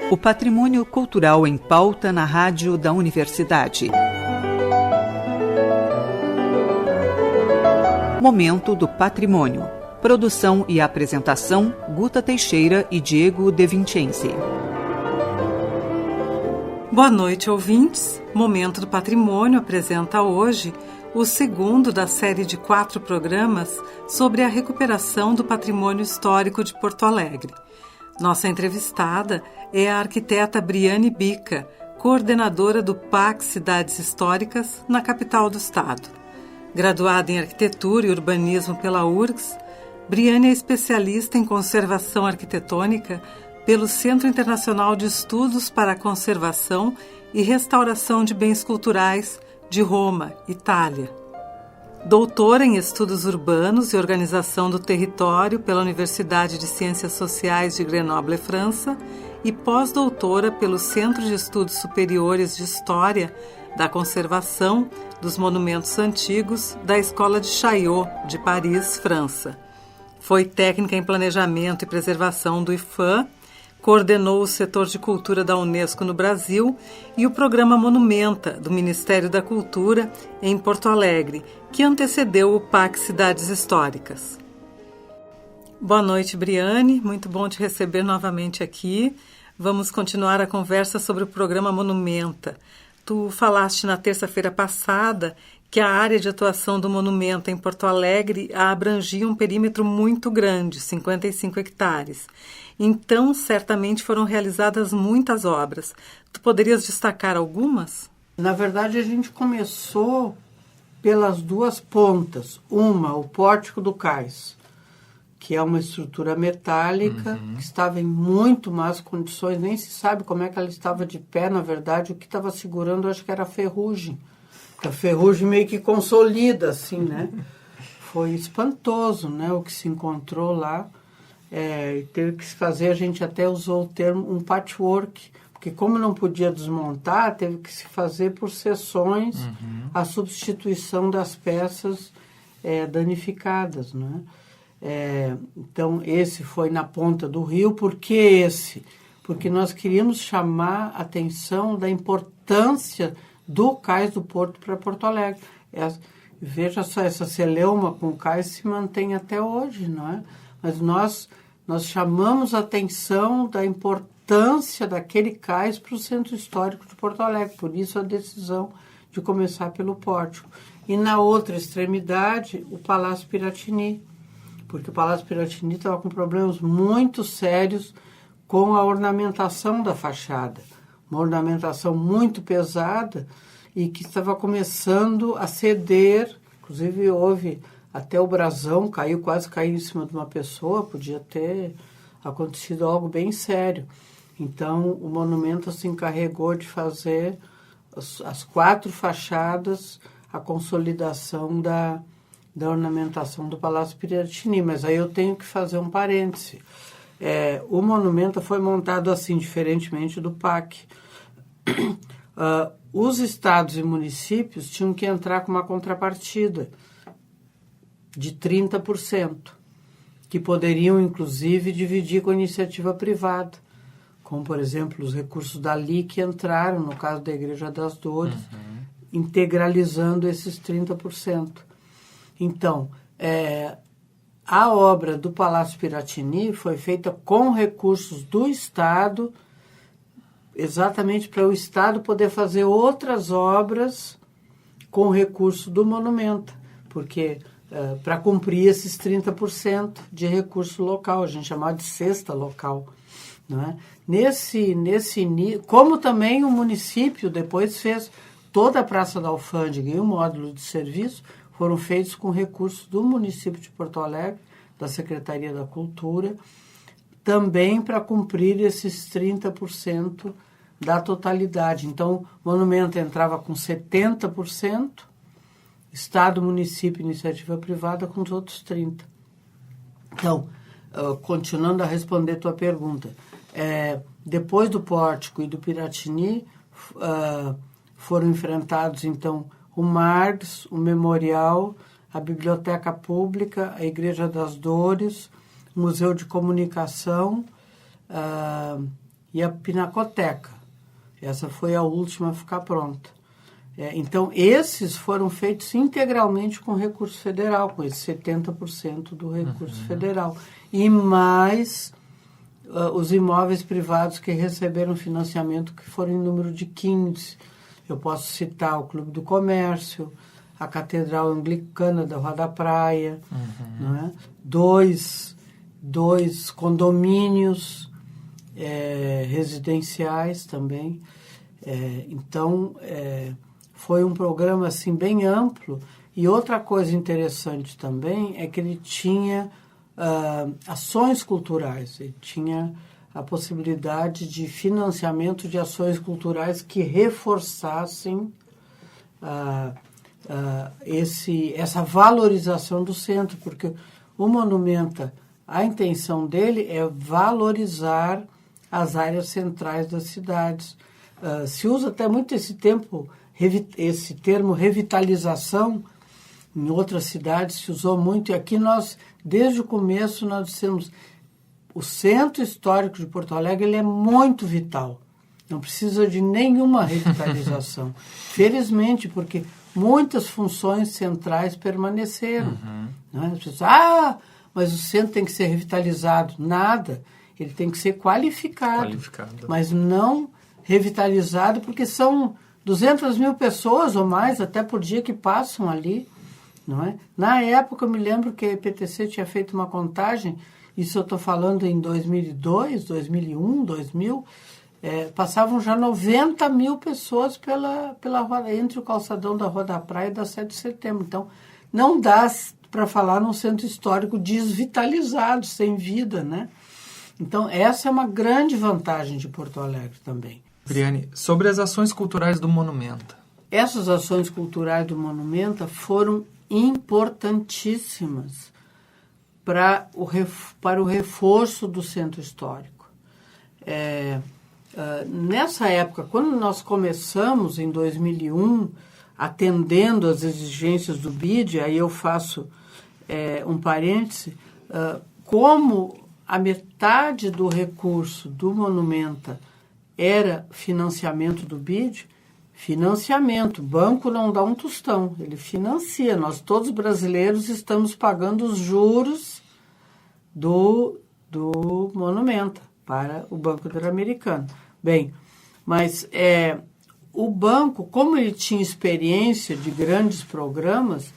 O patrimônio cultural em pauta na rádio da Universidade. Momento do Patrimônio. Produção e apresentação, Guta Teixeira e Diego De Vincenzi. Boa noite, ouvintes. Momento do Patrimônio apresenta hoje o segundo da série de 4 programas sobre a recuperação do patrimônio histórico de Porto Alegre. Nossa entrevistada é a arquiteta Briane Bica, coordenadora do PAC Cidades Históricas na capital do estado. Graduada em Arquitetura e Urbanismo pela URGS, Briane é especialista em conservação arquitetônica pelo Centro Internacional de Estudos para a Conservação e Restauração de Bens Culturais de Roma, Itália. Doutora em Estudos Urbanos e Organização do Território pela Universidade de Ciências Sociais de Grenoble, França, e pós-doutora pelo Centro de Estudos Superiores de História da Conservação dos Monumentos Antigos da Escola de Chaillot, de Paris, França. Foi técnica em Planejamento e Preservação do IPHAN, coordenou o setor de cultura da Unesco no Brasil e o programa Monumenta, do Ministério da Cultura, em Porto Alegre, que antecedeu o PAC Cidades Históricas. Boa noite, Briane. Muito bom te receber novamente aqui. Vamos continuar a conversa sobre o programa Monumenta. Tu falaste na terça-feira passada que a área de atuação do Monumenta em Porto Alegre abrangia um perímetro muito grande, 55 hectares. Então, certamente foram realizadas muitas obras. Tu poderias destacar algumas? Na verdade, a gente começou pelas duas pontas. Uma, o Pórtico do Cais, que é uma estrutura metálica, que estava em muito más condições. Nem se sabe como é que ela estava de pé, na verdade. O que estava segurando, eu acho que era a ferrugem. A ferrugem meio que consolida, assim, né? Foi espantoso, né, o que se encontrou lá. E teve que se fazer, a gente até usou o termo um patchwork, porque como não podia desmontar, teve que se fazer por seções a substituição das peças danificadas, né? Então, esse foi na ponta do rio. Por que esse? Porque nós queríamos chamar a atenção da importância do cais do Porto para Porto Alegre. Veja só, essa celeuma com o cais se mantém até hoje, não é? Mas nós chamamos a atenção da importância daquele cais para o centro histórico de Porto Alegre. Por isso a decisão de começar pelo pórtico. E na outra extremidade, o Palácio Piratini, porque o Palácio Piratini estava com problemas muito sérios com a ornamentação da fachada. Uma ornamentação muito pesada e que estava começando a ceder. Inclusive houve até o brasão, quase caiu em cima de uma pessoa, podia ter acontecido algo bem sério. Então o monumento se encarregou de fazer as 4 fachadas, a consolidação da ornamentação do Palácio Piratini. Mas aí eu tenho que fazer um parêntese. O monumento foi montado assim, diferentemente do PAC. Os estados e municípios tinham que entrar com uma contrapartida de 30%, que poderiam, inclusive, dividir com a iniciativa privada, como, por exemplo, os recursos da LI que entraram, no caso da Igreja das Dores, integralizando esses 30%. Então, a obra do Palácio Piratini foi feita com recursos do Estado, exatamente para o Estado poder fazer outras obras com recurso do monumento, porque para cumprir esses 30% de recurso local, a gente chamava de cesta local. Não é? Como também o município depois fez toda a Praça da Alfândega e o módulo de serviço, foram feitos com recursos do município de Porto Alegre, da Secretaria da Cultura, também para cumprir esses 30% da totalidade. Então, o monumento entrava com 70%, Estado, município e iniciativa privada com os outros 30%. Então, continuando a responder a tua pergunta, depois do Pórtico e do Piratini, foram enfrentados, então, o MARGS, o Memorial, a Biblioteca Pública, a Igreja das Dores, o Museu de Comunicação e a Pinacoteca. Essa foi a última a ficar pronta. Então, esses foram feitos integralmente com recurso federal, com esse 70% do recurso federal. E mais os imóveis privados que receberam financiamento, que foram em número de 15. Eu posso citar o Clube do Comércio, a Catedral Anglicana da Rua da Praia, não é? dois condomínios residenciais também. Então, foi um programa assim, bem amplo. E outra coisa interessante também é que ele tinha ações culturais. Ele tinha a possibilidade de financiamento de ações culturais que reforçassem essa valorização do centro, porque o Monumenta, a intenção dele é valorizar as áreas centrais das cidades. Se usa até muito esse termo revitalização. Em outras cidades se usou muito, e aqui nós, desde o começo, nós dissemos o Centro Histórico de Porto Alegre ele é muito vital, não precisa de nenhuma revitalização. Felizmente, porque muitas funções centrais permaneceram. Né? As pessoas, mas o centro tem que ser revitalizado. Nada, ele tem que ser qualificado. Mas não revitalizado, porque são 200 mil pessoas ou mais, até por dia, que passam ali. Não é? Na época, eu me lembro que a EPTC tinha feito uma contagem, isso eu estou falando em 2002, 2001, 2000, passavam já 90 mil pessoas pela rua, entre o calçadão da Rua da Praia e da 7 de Setembro. Então, não dá para falar num centro histórico desvitalizado, sem vida, né? Então, essa é uma grande vantagem de Porto Alegre também. Briane, sobre as ações culturais do Monumenta. Essas ações culturais do Monumenta foram importantíssimas para o reforço do centro histórico. Nessa época, quando nós começamos, em 2001, atendendo às exigências do BID, aí eu faço um parêntese, como a metade do recurso do Monumenta era financiamento do BID, financiamento, o banco não dá um tostão, ele financia. Nós todos brasileiros estamos pagando os juros do Monumenta para o Banco Interamericano. Bem, mas o banco, como ele tinha experiência de grandes programas,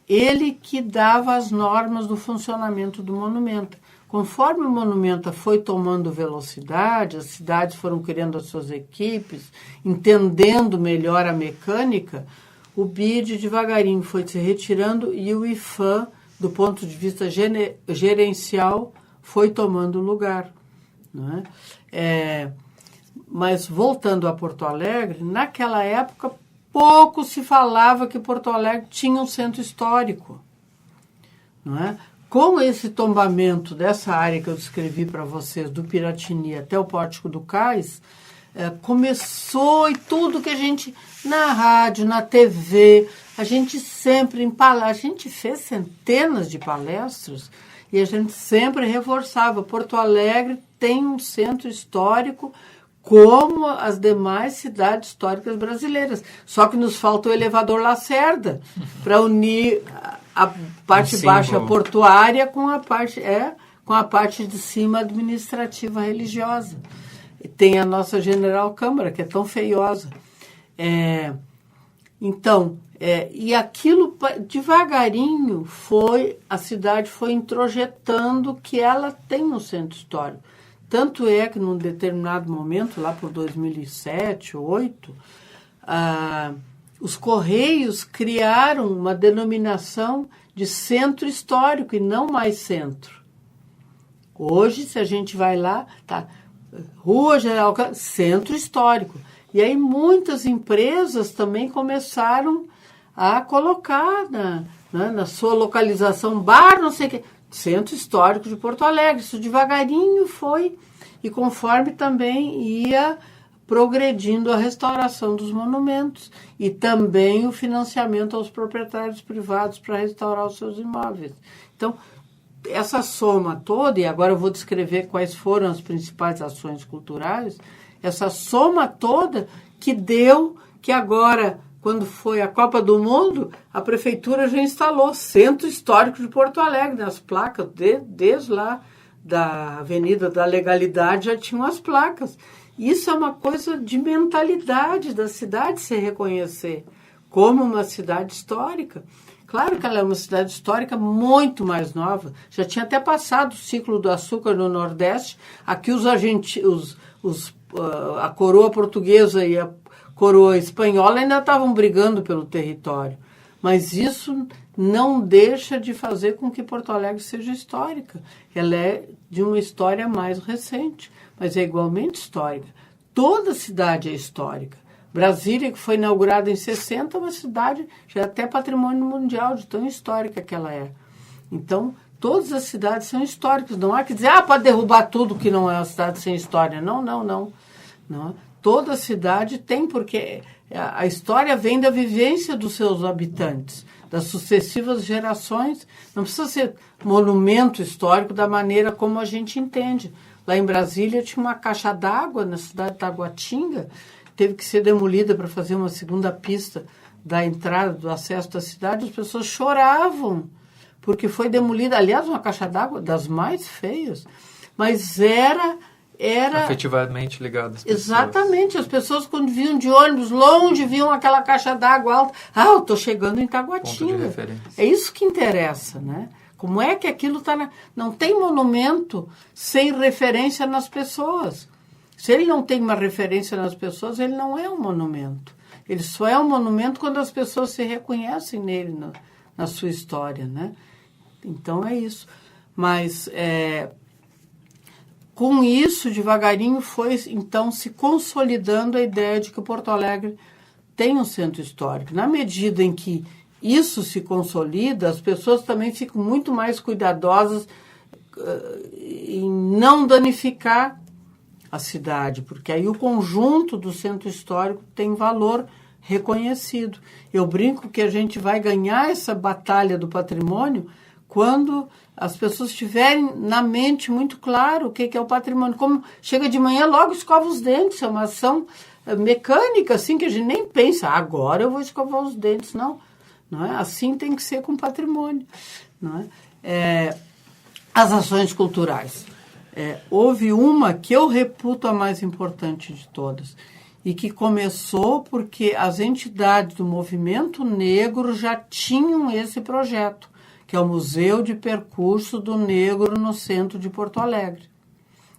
ele que dava as normas do funcionamento do Monumenta. Conforme o Monumenta foi tomando velocidade, as cidades foram criando as suas equipes, entendendo melhor a mecânica, o BID devagarinho foi se retirando e o IPHAN, do ponto de vista gerencial, foi tomando lugar. Não é? Mas, voltando a Porto Alegre, naquela época, pouco se falava que Porto Alegre tinha um centro histórico. Não é? Com esse tombamento dessa área que eu descrevi para vocês, do Piratini até o Pórtico do Cais, começou, e tudo que a gente, na rádio, na TV, a gente sempre, a gente fez centenas de palestras e a gente sempre reforçava, Porto Alegre tem um centro histórico como as demais cidades históricas brasileiras. Só que nos falta o elevador Lacerda para unir a parte baixa portuária com a parte de cima administrativa religiosa. Tem a nossa General Câmara, que é tão feiosa. E aquilo, devagarinho, a cidade foi introjetando que ela tem um centro histórico. Tanto é que, num determinado momento, lá por 2007, 2008, os Correios criaram uma denominação de centro histórico e não mais centro. Hoje, se a gente vai lá, tá, Rua General Câmara, centro histórico. E aí muitas empresas também começaram a colocar na sua localização, bar, não sei o quê, Centro Histórico de Porto Alegre. Isso devagarinho foi, e conforme também ia progredindo a restauração dos monumentos e também o financiamento aos proprietários privados para restaurar os seus imóveis. Então, essa soma toda, e agora eu vou descrever quais foram as principais ações culturais, essa soma toda que deu que agora, quando foi a Copa do Mundo, a prefeitura já instalou Centro Histórico de Porto Alegre, nas placas, desde lá da Avenida da Legalidade já tinham as placas. Isso é uma coisa de mentalidade da cidade se reconhecer como uma cidade histórica. Claro que ela é uma cidade histórica muito mais nova. Já tinha até passado o ciclo do açúcar no Nordeste. Aqui a coroa portuguesa e a coroa espanhola ainda estavam brigando pelo território. Mas isso não deixa de fazer com que Porto Alegre seja histórica. Ela é de uma história mais recente, mas é igualmente histórica. Toda cidade é histórica. Brasília, que foi inaugurada em 60, é uma cidade já é até patrimônio mundial, de tão histórica que ela é. Então, todas as cidades são históricas. Não há que dizer, pode derrubar tudo que não é uma cidade sem história. Não. Toda cidade tem, porque a história vem da vivência dos seus habitantes, das sucessivas gerações. Não precisa ser monumento histórico da maneira como a gente entende. Lá em Brasília tinha uma caixa d'água na cidade de Taguatinga, teve que ser demolida para fazer uma segunda pista da entrada, do acesso da cidade. As pessoas choravam, porque foi demolida, aliás, uma caixa d'água das mais feias, mas era afetivamente ligado às pessoas. Exatamente, as pessoas quando vinham de ônibus, longe, viam aquela caixa d'água alta, eu estou chegando em Taguatinga. Ponto de referência. É isso que interessa, né? Como é que aquilo está Não tem monumento sem referência nas pessoas. Se ele não tem uma referência nas pessoas, ele não é um monumento. Ele só é um monumento quando as pessoas se reconhecem nele, na sua história, né? Então é isso. Mas com isso, devagarinho, foi então se consolidando a ideia de que Porto Alegre tem um centro histórico. Na medida em que isso se consolida, as pessoas também ficam muito mais cuidadosas em não danificar a cidade, porque aí o conjunto do centro histórico tem valor reconhecido. Eu brinco que a gente vai ganhar essa batalha do patrimônio quando as pessoas tiverem na mente muito claro o que é o patrimônio. Como chega de manhã, logo escova os dentes, é uma ação mecânica, assim, que a gente nem pensa, agora eu vou escovar os dentes, não é? Assim tem que ser com patrimônio, não é? As ações culturais. Houve uma que eu reputo a mais importante de todas e que começou porque as entidades do movimento negro já tinham esse projeto, que é o Museu de Percurso do Negro no centro de Porto Alegre.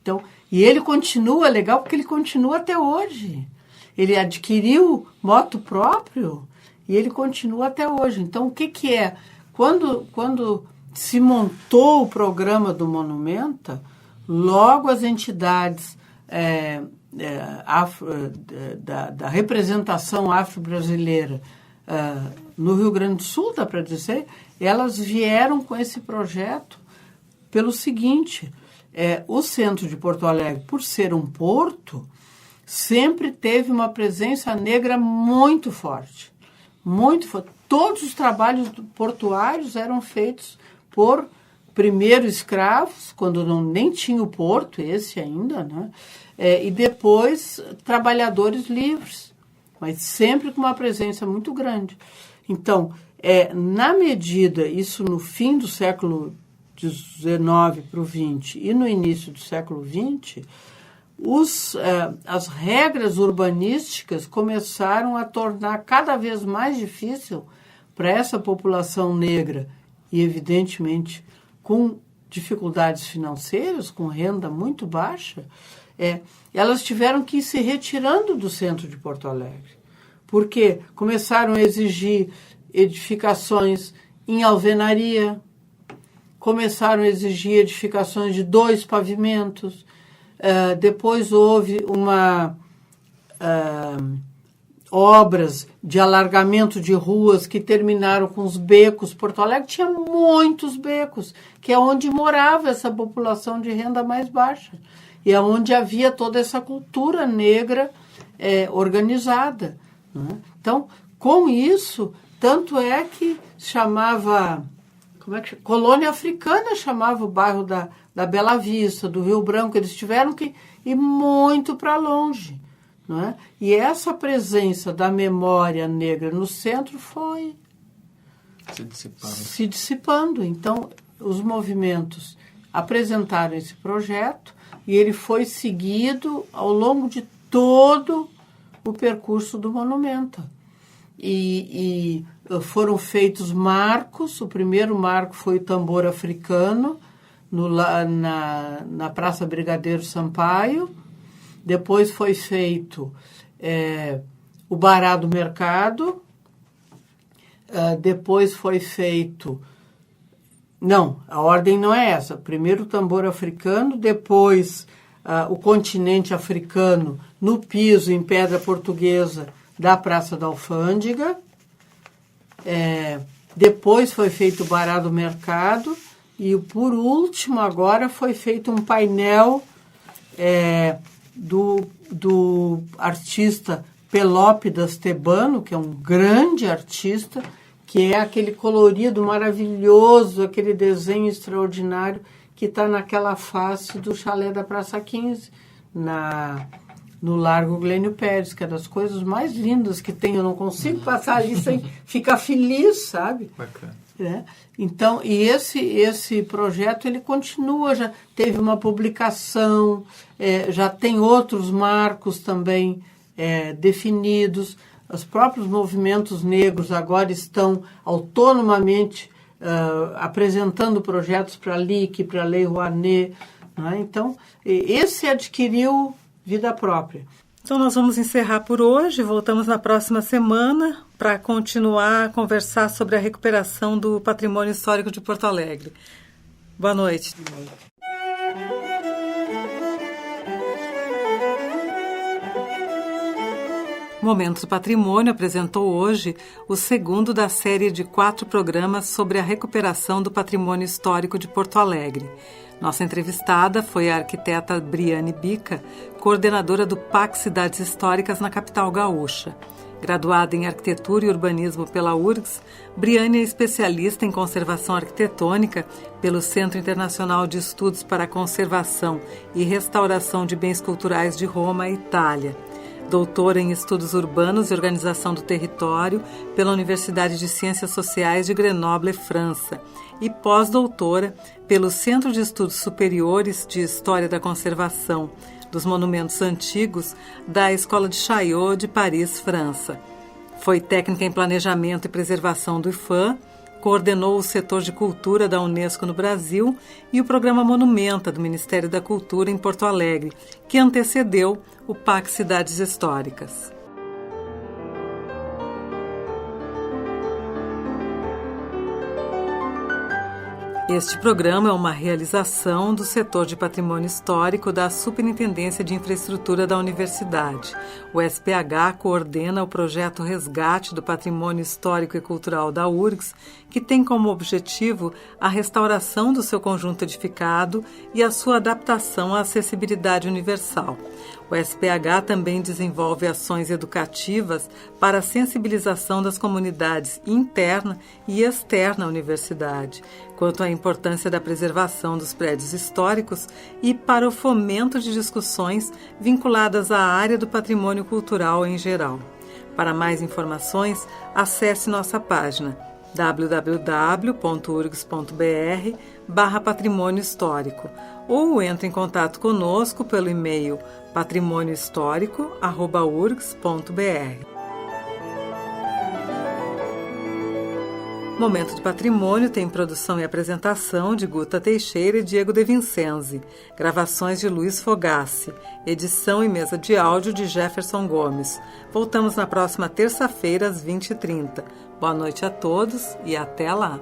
Então, e ele continua, legal, porque ele continua até hoje. Ele adquiriu moto próprio e ele continua até hoje. Então, o que é? Quando se montou o programa do Monumenta, logo as entidades da representação afro-brasileira no Rio Grande do Sul, dá para dizer, elas vieram com esse projeto pelo seguinte, o centro de Porto Alegre, por ser um porto, sempre teve uma presença negra muito forte. Muito forte. Todos os trabalhos portuários eram feitos por primeiro escravos, quando nem tinha o porto, esse ainda, né? E depois trabalhadores livres, mas sempre com uma presença muito grande. Então, na medida, isso no fim do século XIX para o XX e no início do século XX, as regras urbanísticas começaram a tornar cada vez mais difícil para essa população negra e, evidentemente, com dificuldades financeiras, com renda muito baixa, elas tiveram que ir se retirando do centro de Porto Alegre, porque começaram a exigir edificações em alvenaria, começaram a exigir edificações de 2 pavimentos, depois houve obras de alargamento de ruas que terminaram com os becos. Porto Alegre tinha muitos becos, que é onde morava essa população de renda mais baixa. E é onde havia toda essa cultura negra organizada. Né? Então, com isso, tanto é que chamava... Colônia Africana chamava o bairro da Bela Vista, do Rio Branco. Eles tiveram que ir muito para longe, não é? E essa presença da memória negra no centro foi se dissipando. Então, os movimentos apresentaram esse projeto e ele foi seguido ao longo de todo o percurso do monumento. E foram feitos marcos. O primeiro marco foi o tambor africano na Praça Brigadeiro Sampaio. Depois foi feito o Bará do Mercado. Depois foi feito... Não, a ordem não é essa. Primeiro o tambor africano, depois o continente africano no piso em pedra portuguesa da Praça da Alfândega. Depois foi feito o Bará do Mercado e, por último, agora foi feito um painel do artista Pelópidas Tebano, que é um grande artista, que é aquele colorido maravilhoso, aquele desenho extraordinário que está naquela face do chalé da Praça 15, no Largo Glênio Pérez, que é das coisas mais lindas que tem. Eu não consigo passar ali sem ficar feliz, sabe? Bacana. Então, e esse projeto, ele continua, já teve uma publicação, já tem outros marcos também definidos. Os próprios movimentos negros agora estão autonomamente apresentando projetos para a LIC, para a Lei Rouanet, né? Então, esse adquiriu vida própria. Então, nós vamos encerrar por hoje. Voltamos na próxima semana para continuar a conversar sobre a recuperação do patrimônio histórico de Porto Alegre. Boa noite. Boa noite. Momento do Patrimônio apresentou hoje o segundo da série de 4 programas sobre a recuperação do patrimônio histórico de Porto Alegre. Nossa entrevistada foi a arquiteta Briane Bica, coordenadora do PAC Cidades Históricas na capital gaúcha. Graduada em Arquitetura e Urbanismo pela URGS, Briane é especialista em conservação arquitetônica pelo Centro Internacional de Estudos para a Conservação e Restauração de Bens Culturais de Roma, Itália. Doutora em Estudos Urbanos e Organização do Território pela Universidade de Ciências Sociais de Grenoble, França, e pós-doutora pelo Centro de Estudos Superiores de História da Conservação dos Monumentos Antigos da Escola de Chaillot de Paris, França. Foi técnica em Planejamento e Preservação do IFAM, coordenou o setor de cultura da Unesco no Brasil e o programa Monumenta do Ministério da Cultura em Porto Alegre, que antecedeu o PAC Cidades Históricas. Este programa é uma realização do setor de patrimônio histórico da Superintendência de Infraestrutura da Universidade. O SPH coordena o projeto Resgate do Patrimônio Histórico e Cultural da URGS, que tem como objetivo a restauração do seu conjunto edificado e a sua adaptação à acessibilidade universal. O SPH também desenvolve ações educativas para a sensibilização das comunidades interna e externa à universidade, quanto à importância da preservação dos prédios históricos e para o fomento de discussões vinculadas à área do patrimônio cultural em geral. Para mais informações, acesse nossa página www.urgs.br/patrimônio histórico ou entre em contato conosco pelo e-mail patrimôniohistórico@urgs.br. Momento do Patrimônio tem produção e apresentação de Guta Teixeira e Diego De Vincenzi, gravações de Luiz Fogassi, edição e mesa de áudio de Jefferson Gomes. Voltamos na próxima terça-feira às 20h30. Boa noite a todos e até lá!